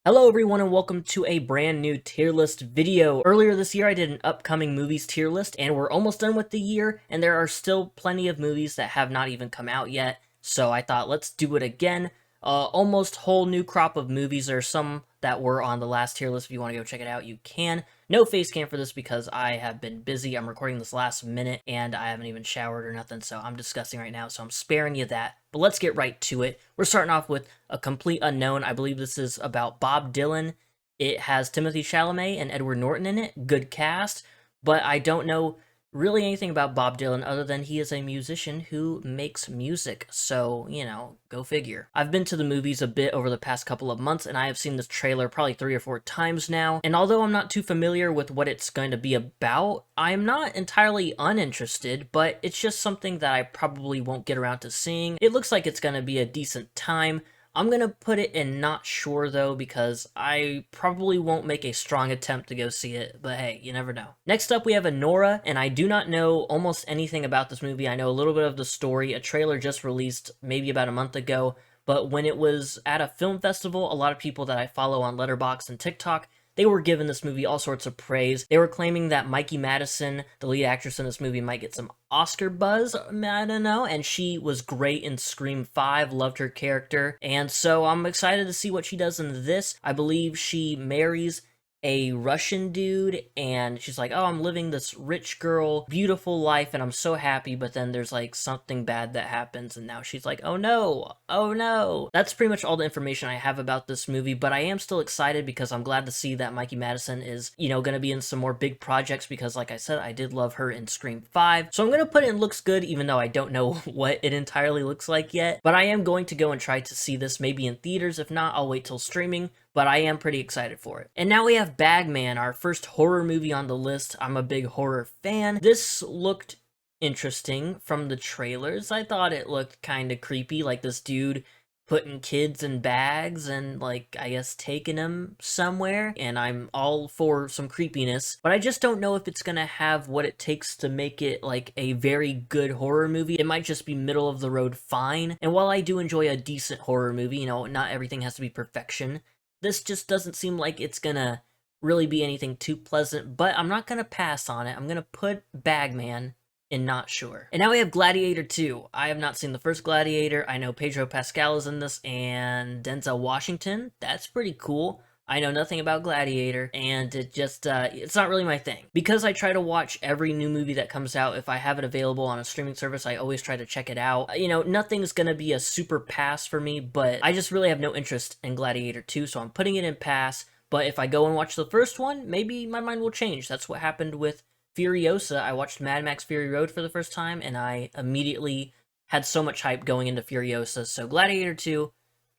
Hello everyone and welcome to a brand new tier list video. Earlier this year I did an upcoming movies tier list and we're almost done with the year and there are still plenty of movies that have not even come out yet. So I thought let's do it again. Almost whole new crop of movies. There are some that were on the last tier list. If you want to go check it out, you can. No face cam for this because I have been busy. I'm recording this last minute and I haven't even showered or nothing, so I'm disgusting right now, so I'm sparing you that. But let's get right to it. We're starting off with a complete unknown. I believe this is about Bob Dylan. It has Timothy Chalamet and Edward Norton in it. Good cast, but I don't know really anything about Bob Dylan other than he is a musician who makes music, so, you know, go figure. I've been to the movies a bit over the past couple of months, and I have seen this trailer probably 3 or 4 times now, and although I'm not too familiar with what it's going to be about, I'm not entirely uninterested, but it's just something that I probably won't get around to seeing. It looks like it's going to be a decent time. I'm gonna put it in not sure though, because I probably won't make a strong attempt to go see it, but hey, you never know. Next up we have Anora, and I do not know almost anything about this movie. I know a little bit of the story. A trailer just released maybe about a month ago, but when it was at a film festival, a lot of people that I follow on Letterboxd and TikTok, they were giving this movie all sorts of praise. They were claiming that Mikey Madison, the lead actress in this movie, might get some Oscar buzz, I don't know, and she was great in Scream 5, loved her character, and so I'm excited to see what she does in this. I believe she marries a Russian dude, and she's like, oh, I'm living this rich girl, beautiful life, and I'm so happy, but then there's like something bad that happens, and now she's like, oh no, oh no. That's pretty much all the information I have about this movie, but I am still excited because I'm glad to see that Mikey Madison is, you know, gonna be in some more big projects because, like I said, I did love her in Scream 5, so I'm gonna put it in looks good, even though I don't know what it entirely looks like yet, but I am going to go and try to see this maybe in theaters. If not, I'll wait till streaming, but I am pretty excited for it. And now we have Bagman, our first horror movie on the list. I'm a big horror fan. This looked interesting from the trailers. I thought it looked kind of creepy, like this dude putting kids in bags and, like, I guess taking them somewhere, and I'm all for some creepiness, but I just don't know if it's gonna have what it takes to make it, like, a very good horror movie. It might just be middle of the road fine, and while I do enjoy a decent horror movie, you know, not everything has to be perfection, this just doesn't seem like it's gonna really be anything too pleasant, but I'm not gonna pass on it. I'm gonna put Bagman in not sure. And now we have Gladiator 2. I have not seen the first Gladiator. I know Pedro Pascal is in this and Denzel Washington. That's pretty cool. I know nothing about Gladiator, and it just, it's not really my thing. Because I try to watch every new movie that comes out, if I have it available on a streaming service, I always try to check it out. You know, nothing's gonna be a super pass for me, but I just really have no interest in Gladiator 2, so I'm putting it in pass. But if I go and watch the first one, maybe my mind will change. That's what happened with Furiosa. I watched Mad Max Fury Road for the first time, and I immediately had so much hype going into Furiosa, so Gladiator 2,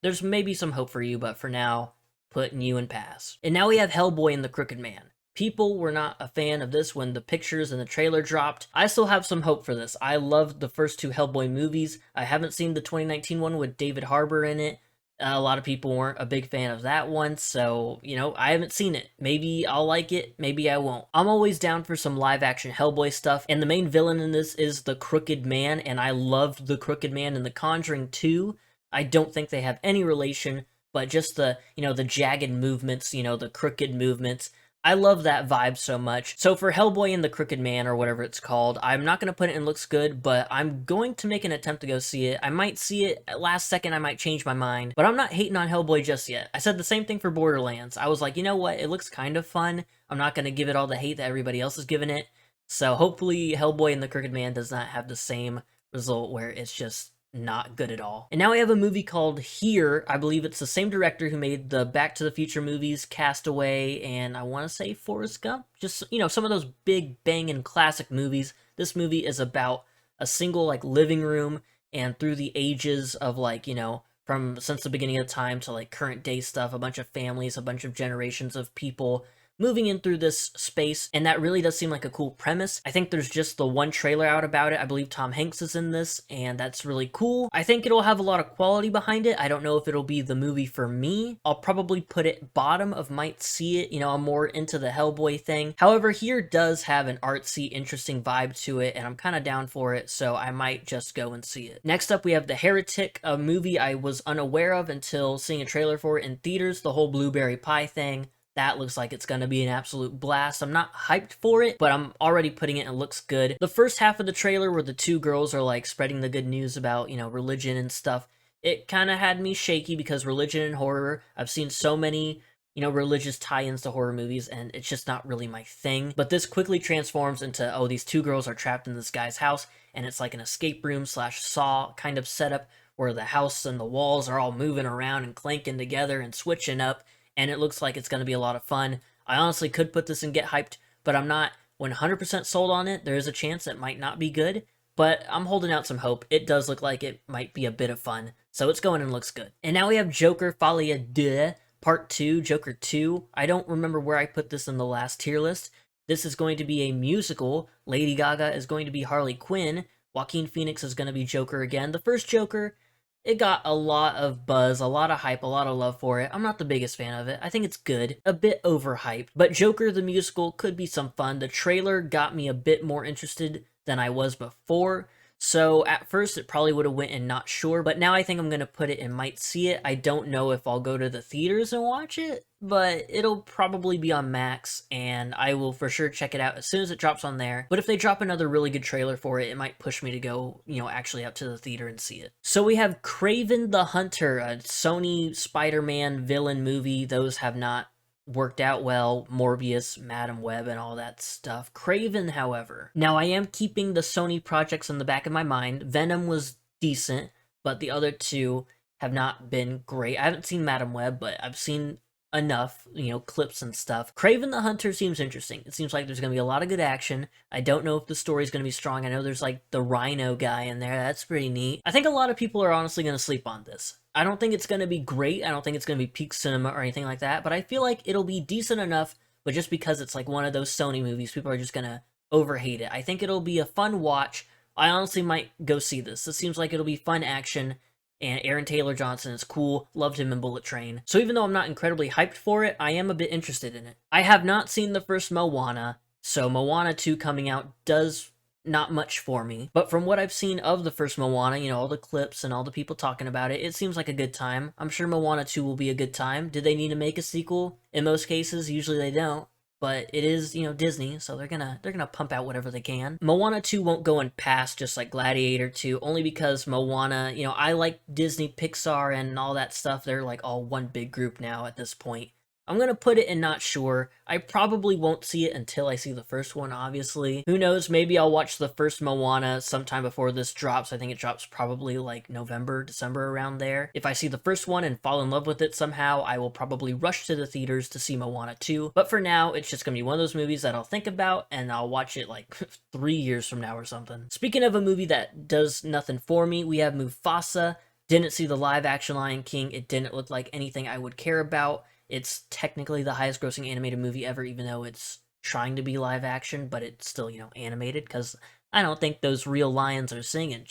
there's maybe some hope for you, but for now, putting you in pass. And now we have Hellboy and the Crooked Man. People were not a fan of this when the pictures and the trailer dropped. I still have some hope for this. I loved the first 2 Hellboy movies. I haven't seen the 2019 one with David Harbour in it. A lot of people weren't a big fan of that one, so, you know, I haven't seen it. Maybe I'll like it, maybe I won't. I'm always down for some live-action Hellboy stuff, and the main villain in this is the Crooked Man, and I loved the Crooked Man in The Conjuring 2. I don't think they have any relation, but just the, you know, the jagged movements, you know, the crooked movements. I love that vibe so much. So for Hellboy and the Crooked Man, or whatever it's called, I'm not going to put it in looks good, but I'm going to make an attempt to go see it. I might see it at last second, I might change my mind, but I'm not hating on Hellboy just yet. I said the same thing for Borderlands. I was like, you know what, it looks kind of fun. I'm not going to give it all the hate that everybody else is giving it. So hopefully Hellboy and the Crooked Man does not have the same result where it's just not good at all. And now we have a movie called Here. I believe it's the same director who made the Back to the Future movies, Castaway, and I want to say Forrest Gump. Just, you know, some of those big banging classic movies. This movie is about a single, like, living room, and through the ages of, like, you know, from since the beginning of time to, like, current day stuff, a bunch of families, a bunch of generations of people moving in through this space, and that really does seem like a cool premise. I think there's just the one trailer out about it. I believe Tom Hanks is in this, and that's really cool. I think it'll have a lot of quality behind it. I don't know if it'll be the movie for me. I'll probably put it bottom of might see it. You know, I'm more into the Hellboy thing. However, Here does have an artsy, interesting vibe to it, and I'm kind of down for it, so I might just go and see it. Next up, we have The Heretic, a movie I was unaware of until seeing a trailer for it in theaters, the whole blueberry pie thing. That looks like it's going to be an absolute blast. I'm not hyped for it, but I'm already putting it and it looks good. The first half of the trailer where the two girls are like spreading the good news about, you know, religion and stuff, it kind of had me shaky because religion and horror, I've seen so many, you know, religious tie-ins to horror movies, and it's just not really my thing. But this quickly transforms into, oh, these two girls are trapped in this guy's house, and it's like an escape room slash Saw kind of setup where the house and the walls are all moving around and clanking together and switching up, and it looks like it's going to be a lot of fun. I honestly could put this and get hyped, but I'm not 100% sold on it. There is a chance it might not be good, but I'm holding out some hope. It does look like it might be a bit of fun, so it's going and looks good. And now we have Joker Folie à Deux, Part 2, Joker 2. I don't remember where I put this in the last tier list. This is going to be a musical. Lady Gaga is going to be Harley Quinn. Joaquin Phoenix is going to be Joker again. The first Joker, it got a lot of buzz, a lot of hype, a lot of love for it. I'm not the biggest fan of it. I think it's good, a bit overhyped. But Joker the musical could be some fun. The trailer got me a bit more interested than I was before. So at first it probably would have went in not sure, but now I think I'm going to put it in might see it. I don't know if I'll go to the theaters and watch it, but it'll probably be on Max, and I will for sure check it out as soon as it drops on there. But if they drop another really good trailer for it, it might push me to go, you know, actually out to the theater and see it. So we have Kraven the Hunter, a Sony Spider-Man villain movie. Those have not worked out well. Morbius, Madam Web, and all that stuff. Kraven, however. Now, I am keeping the Sony projects in the back of my mind. Venom was decent, but the other two have not been great. I haven't seen Madam Web, but I've seen enough, you know, clips and stuff. Kraven the Hunter seems interesting. It seems like there's going to be a lot of good action. I don't know if the story's going to be strong. I know there's like the Rhino guy in there. That's pretty neat. I think a lot of people are honestly going to sleep on this. I don't think it's going to be great. I don't think it's going to be peak cinema or anything like that, but I feel like it'll be decent enough, but just because it's like one of those Sony movies, people are just going to overhate it. I think it'll be a fun watch. I honestly might go see this. This seems like it'll be fun action, and Aaron Taylor Johnson is cool. Loved him in Bullet Train. So even though I'm not incredibly hyped for it, I am a bit interested in it. I have not seen the first Moana, so Moana 2 coming out does not much for me. But from what I've seen of the first Moana, you know, all the clips and all the people talking about it, it seems like a good time. I'm sure Moana 2 will be a good time. Did they need to make a sequel? In most cases, usually they don't. But it is, you know, Disney, so they're gonna pump out whatever they can. Moana 2 won't go in past just like Gladiator 2, only because Moana, you know, I like Disney, Pixar, and all that stuff. They're like all one big group now at this point. I'm gonna put it in not sure. I probably won't see it until I see the first one, obviously. Who knows, maybe I'll watch the first Moana sometime before this drops. I think it drops probably like November, December, around there. If I see the first one and fall in love with it somehow, I will probably rush to the theaters to see Moana 2. But for now, it's just gonna be one of those movies that I'll think about, and I'll watch it like 3 years from now or something. Speaking of a movie that does nothing for me, we have Mufasa. Didn't see the live action Lion King. It didn't look like anything I would care about. It's technically the highest grossing animated movie ever, even though it's trying to be live action, but it's still, you know, animated, because I don't think those real lions are singing.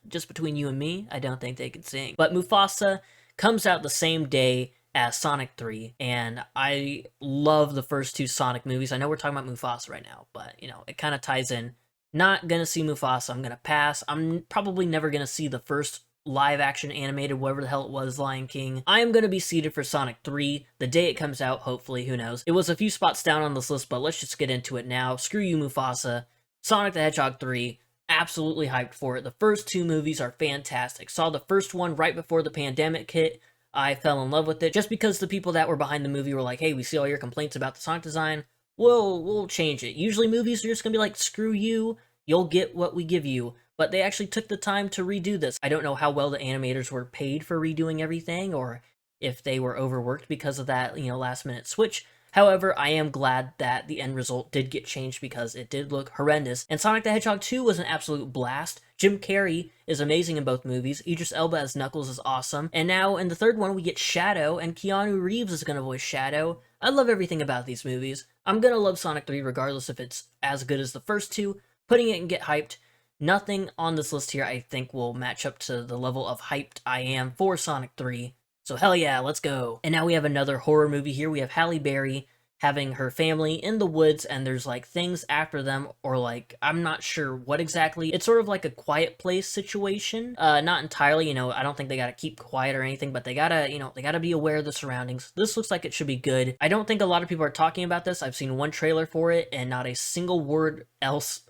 Just between you and me, I don't think they can sing. But Mufasa comes out the same day as Sonic 3, and I love the first two Sonic movies. I know we're talking about Mufasa right now, but, you know, it kind of ties in. Not gonna see Mufasa, I'm gonna pass. I'm probably never gonna see the first live action animated, whatever the hell it was, Lion King. I am going to be seated for Sonic 3 the day it comes out, hopefully, who knows. It was a few spots down on this list, but let's just get into it now. Screw you, Mufasa. Sonic the Hedgehog 3, absolutely hyped for it. The first two movies are fantastic. Saw the first one right before the pandemic hit. I fell in love with it just because the people that were behind the movie were like, hey, we see all your complaints about the Sonic design. We'll change it. Usually movies are just going to be like, screw you, you'll get what we give you. But they actually took the time to redo this. I don't know how well the animators were paid for redoing everything, or if they were overworked because of that, you know, last minute switch. However, I am glad that the end result did get changed because it did look horrendous. And Sonic the Hedgehog 2 was an absolute blast. Jim Carrey is amazing in both movies. Idris Elba as Knuckles is awesome. And now in the third one, we get Shadow, and Keanu Reeves is going to voice Shadow. I love everything about these movies. I'm going to love Sonic 3 regardless if it's as good as the first two. Putting it and get hyped. Nothing on this list here I think will match up to the level of hyped I am for Sonic 3. So hell yeah, let's go. And now we have another horror movie here. We have Halle Berry having her family in the woods, and there's like things after them, or like, I'm not sure what exactly. It's sort of like a Quiet Place situation. Not entirely, I don't think they gotta keep quiet or anything, but they gotta, they gotta be aware of the surroundings. This looks like it should be good. I don't think a lot of people are talking about this. I've seen one trailer for it, and not a single word else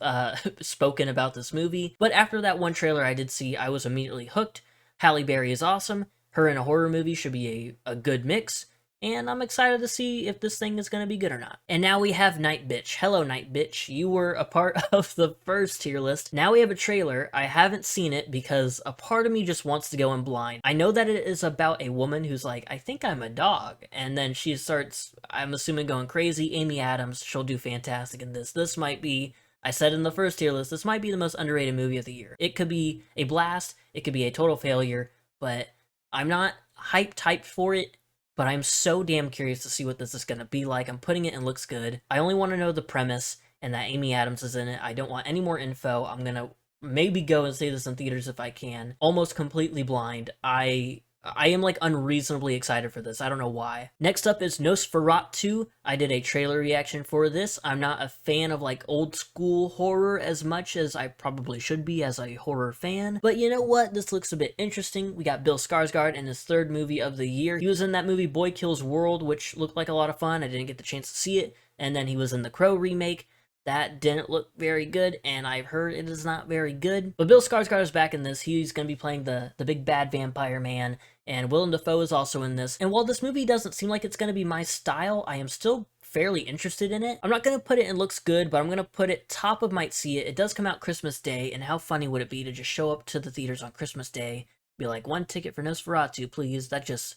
spoken about this movie. But after that one trailer I did see, I was immediately hooked. Halle Berry is awesome. Her in a horror movie should be a good mix, and I'm excited to see if this thing is going to be good or not. And now we have Night Bitch. Hello, Night Bitch. You were a part of the first tier list. Now we have a trailer. I haven't seen it because a part of me just wants to go in blind. I know that it is about a woman who's like, I think I'm a dog. And then she starts, I'm assuming, going crazy. Amy Adams, she'll do fantastic in this. This might be, I said in the first tier list, this might be the most underrated movie of the year. It could be a blast. It could be a total failure, but I'm not hyped for it, but I'm so damn curious to see what this is going to be like. I'm putting it in looks good. I only want to know the premise and that Amy Adams is in it. I don't want any more info. I'm going to maybe go and see this in theaters if I can. Almost completely blind. I am like unreasonably excited for this. I don't know why. Next up is Nosferatu. I did a trailer reaction for this. I'm not a fan of like old school horror as much as I probably should be as a horror fan. But you know what? This looks a bit interesting. We got Bill Skarsgård in his third movie of the year. He was in that movie Boy Kills World, which looked like a lot of fun. I didn't get the chance to see it. And then he was in the Crow remake. That didn't look very good, and I've heard it is not very good. But Bill Skarsgård is back in this. He's going to be playing the big bad vampire man, and Willem Dafoe is also in this. And while this movie doesn't seem like it's going to be my style, I am still fairly interested in it. I'm not going to put it in looks good, but I'm going to put it top of might see it. It does come out Christmas Day, and how funny would it be to just show up to the theaters on Christmas Day, be like, 1 ticket for Nosferatu, please. That just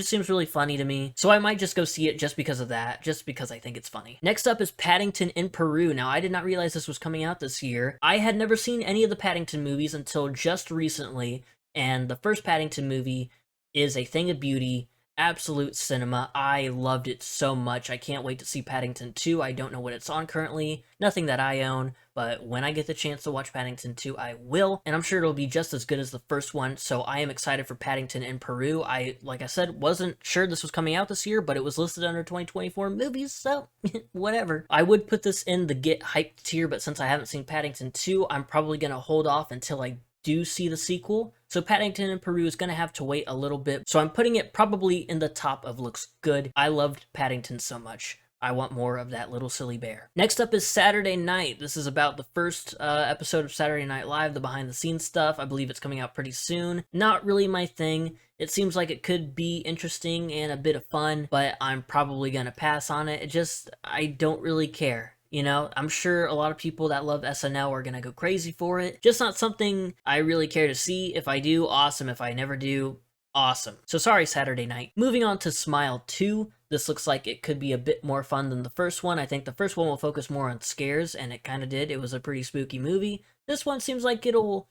seems really funny to me. So I might just go see it just because of that, just because I think it's funny. Next up is Paddington in Peru. Now, I did not realize this was coming out this year. I had never seen any of the Paddington movies until just recently, and the first Paddington movie is a thing of beauty. Absolute cinema. I loved it so much. I can't wait to see Paddington 2. I don't know what it's on currently. Nothing that I own. But when I get the chance to watch Paddington 2, I will. And I'm sure it'll be just as good as the first one. So I am excited for Paddington in Peru. Like I said, wasn't sure this was coming out this year, but it was listed under 2024 movies. So whatever. I would put this in the get hyped tier, but since I haven't seen Paddington 2, I'm probably going to hold off until I do see the sequel. So Paddington in Peru is going to have to wait a little bit. So I'm putting it probably in the top of looks good. I loved Paddington so much. I want more of that little silly bear. Next up is Saturday Night. This is about the first episode of Saturday Night Live, the behind the scenes stuff. I believe it's coming out pretty soon. Not really my thing. It seems like it could be interesting and a bit of fun, but I'm probably going to pass on it. I don't really care. I'm sure a lot of people that love SNL are gonna go crazy for it. Just not something I really care to see. If I do, awesome. If I never do, awesome. So sorry, Saturday Night. Moving on to Smile 2. This looks like it could be a bit more fun than the first one. I think the first one will focus more on scares, and it kind of did. It was a pretty spooky movie. This one seems like it'll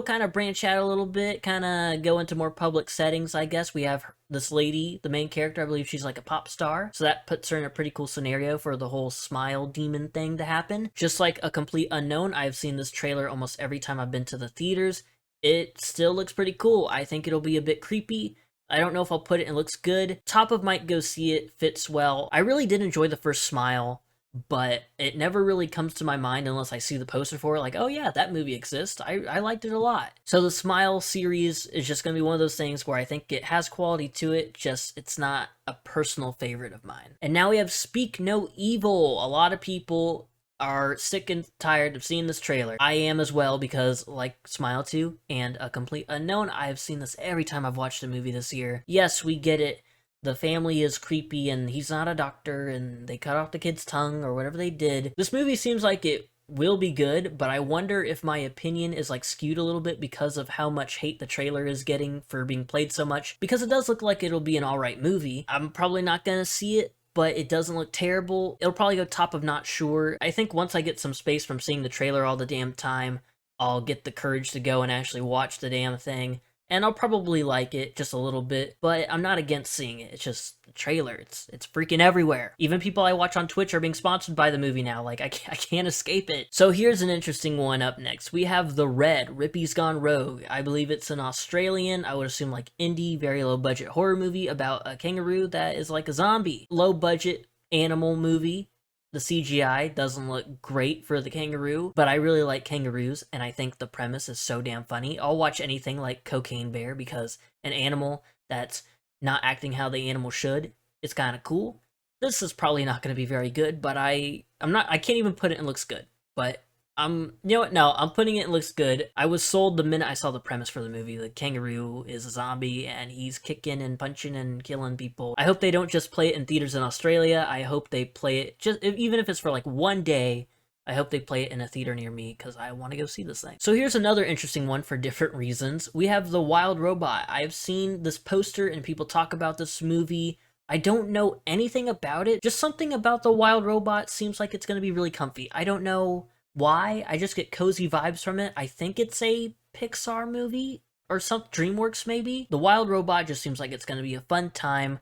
kind of branch out a little bit, kind of go into more public settings, I guess. We have this lady, the main character, I believe she's like a pop star, so that puts her in a pretty cool scenario for the whole smile demon thing to happen. Just like A Complete Unknown, I've seen this trailer almost every time I've been to the theaters. It still looks pretty cool. I think it'll be a bit creepy. I don't know if I'll put it in looks good. Top of might go see it, fits well. I really did enjoy the first Smile, but it never really comes to my mind unless I see the poster for it, like, oh yeah, that movie exists. I liked it a lot. So the Smile series is just going to be one of those things where I think it has quality to it, just it's not a personal favorite of mine. And now we have Speak No Evil. A lot of people are sick and tired of seeing this trailer. I am as well, because like Smile 2 and A Complete Unknown, I've seen this every time I've watched a movie this year. Yes, we get it. The family is creepy and he's not a doctor and they cut off the kid's tongue or whatever they did. This movie seems like it will be good, but I wonder if my opinion is like skewed a little bit because of how much hate the trailer is getting for being played so much, because it does look like it'll be an alright movie. I'm probably not gonna see it, but it doesn't look terrible. It'll probably go top of not sure. I think once I get some space from seeing the trailer all the damn time, I'll get the courage to go and actually watch the damn thing. And I'll probably like it just a little bit, but I'm not against seeing it. It's just the trailer. It's freaking everywhere. Even people I watch on Twitch are being sponsored by the movie now. Like, I can't escape it. So here's an interesting one up next. We have The Red, Rippy's Gone Rogue. I believe it's an Australian, I would assume like indie, very low budget horror movie about a kangaroo that is like a zombie. Low budget animal movie. The CGI doesn't look great for the kangaroo, but I really like kangaroos, and I think the premise is so damn funny. I'll watch anything like Cocaine Bear because an animal that's not acting how the animal should is kind of cool. This is probably not going to be very good, but I can't even put it in looks good, but you know what? No, I'm putting it in looks good. I was sold the minute I saw the premise for the movie. The kangaroo is a zombie and he's kicking and punching and killing people. I hope they don't just play it in theaters in Australia. I hope they play it even if it's for like one day. I hope they play it in a theater near me because I want to go see this thing. So here's another interesting one for different reasons. We have The Wild Robot. I've seen this poster and people talk about this movie. I don't know anything about it. Just something about The Wild Robot seems like it's going to be really comfy. I don't know why. I just get cozy vibes from it. I think it's a Pixar movie or some DreamWorks maybe. The Wild Robot just seems like it's going to be a fun time.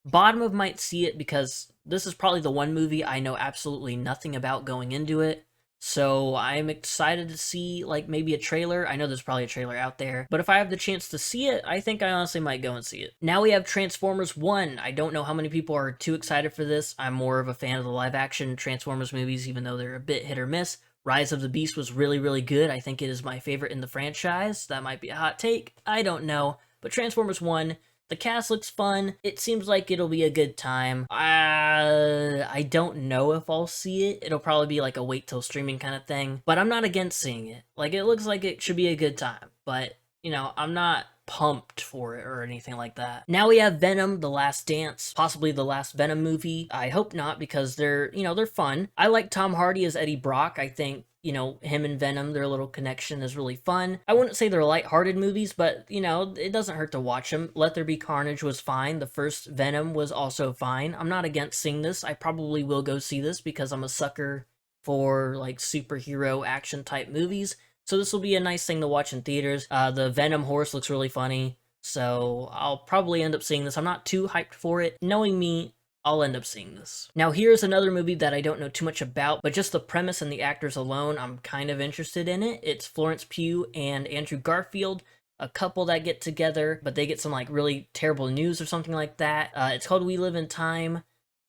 Bottom of might see it because this is probably the one movie I know absolutely nothing about going into it. So I'm excited to see like maybe a trailer. I know there's probably a trailer out there, but if I have the chance to see it, I think I honestly might go and see it. Now we have Transformers 1. I don't know how many people are too excited for this. I'm more of a fan of the live action Transformers movies, even though they're a bit hit or miss. Rise of the Beast was really, really good. I think it is my favorite in the franchise. That might be a hot take. I don't know. But Transformers 1, the cast looks fun. It seems like it'll be a good time. I don't know if I'll see it. It'll probably be like a wait till streaming kind of thing. But I'm not against seeing it. Like, it looks like it should be a good time. But, you know, I'm not pumped for it or anything like that. Now we have Venom, The Last Dance, possibly the last Venom movie. I hope not because they're fun. I like Tom Hardy as Eddie Brock. I think, him and Venom, their little connection is really fun. I wouldn't say they're lighthearted movies, but, it doesn't hurt to watch them. Let There Be Carnage was fine. The first Venom was also fine. I'm not against seeing this. I probably will go see this because I'm a sucker for, like, superhero action type movies. So this will be a nice thing to watch in theaters. The Venom horse looks really funny, so I'll probably end up seeing this. I'm not too hyped for it. Knowing me, I'll end up seeing this. Now here's another movie that I don't know too much about, but just the premise and the actors alone, I'm kind of interested in it. It's Florence Pugh and Andrew Garfield, a couple that get together, but they get some like really terrible news or something like that. It's called We Live in Time.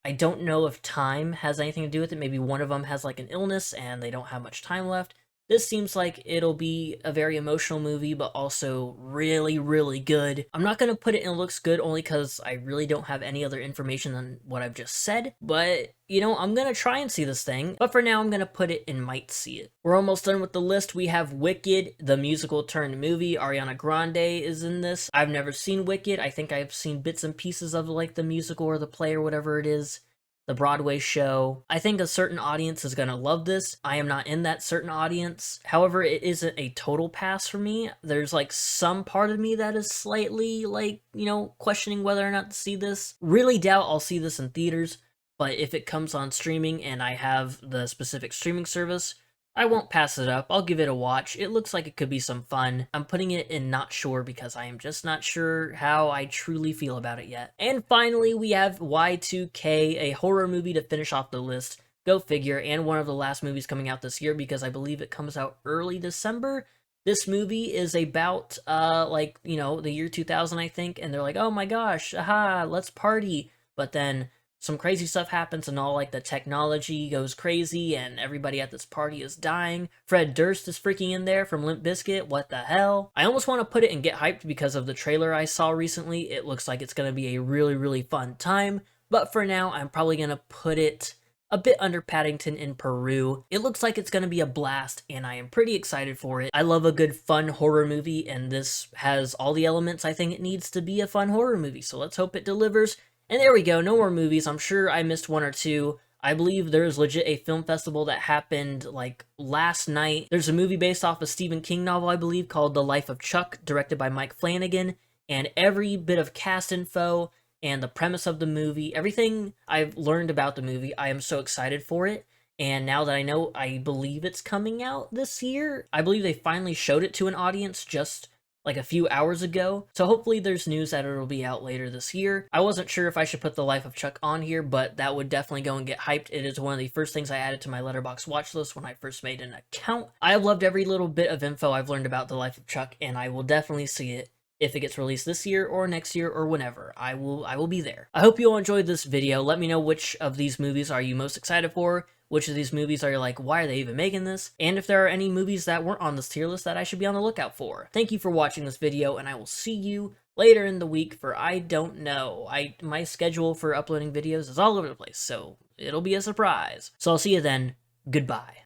I don't know if time has anything to do with it. Maybe one of them has like an illness and they don't have much time left. This seems like it'll be a very emotional movie, but also really, really good. I'm not going to put it in looks good only because I really don't have any other information than what I've just said. But, I'm going to try and see this thing. But for now, I'm going to put it in might see it. We're almost done with the list. We have Wicked, the musical turned movie. Ariana Grande is in this. I've never seen Wicked. I think I've seen bits and pieces of like the musical or the play or whatever it is. The Broadway show. I think a certain audience is going to love this. I am not in that certain audience. However, it isn't a total pass for me. There's like some part of me that is slightly like, questioning whether or not to see this. Really doubt I'll see this in theaters, but if it comes on streaming and I have the specific streaming service, I won't pass it up. I'll give it a watch. It looks like it could be some fun. I'm putting it in not sure because I am just not sure how I truly feel about it yet. And finally, we have Y2K, a horror movie to finish off the list. Go figure, and one of the last movies coming out this year because I believe it comes out early December. This movie is about, the year 2000, I think, and they're like, oh my gosh, aha, let's party. But then some crazy stuff happens and all like the technology goes crazy and everybody at this party is dying. Fred Durst is freaking in there from Limp Bizkit. What the hell? I almost want to put it and get hyped because of the trailer I saw recently. It looks like it's going to be a really, really fun time. But for now, I'm probably going to put it a bit under Paddington in Peru. It looks like it's going to be a blast and I am pretty excited for it. I love a good fun horror movie and this has all the elements I think it needs to be a fun horror movie. So let's hope it delivers. And there we go, no more movies. I'm sure I missed one or two. I believe there's legit a film festival that happened like last night. There's a movie based off a Stephen King novel, I believe, called The Life of Chuck, directed by Mike Flanagan. And every bit of cast info and the premise of the movie, everything I've learned about the movie, I am so excited for it. And now that I know, I believe it's coming out this year. I believe they finally showed it to an audience just like a few hours ago. So hopefully there's news that it'll be out later this year. I wasn't sure if I should put The Life of Chuck on here, but that would definitely go and get hyped. It is one of the first things I added to my Letterboxd watch list when I first made an account. I have loved every little bit of info I've learned about The Life of Chuck, and I will definitely see it if it gets released this year or next year or whenever. I will be there. I hope you all enjoyed this video. Let me know which of these movies are you most excited for. Which of these movies are you like, why are they even making this? And if there are any movies that weren't on this tier list that I should be on the lookout for. Thank you for watching this video, and I will see you later in the week for I don't know. My schedule for uploading videos is all over the place, so it'll be a surprise. So I'll see you then. Goodbye.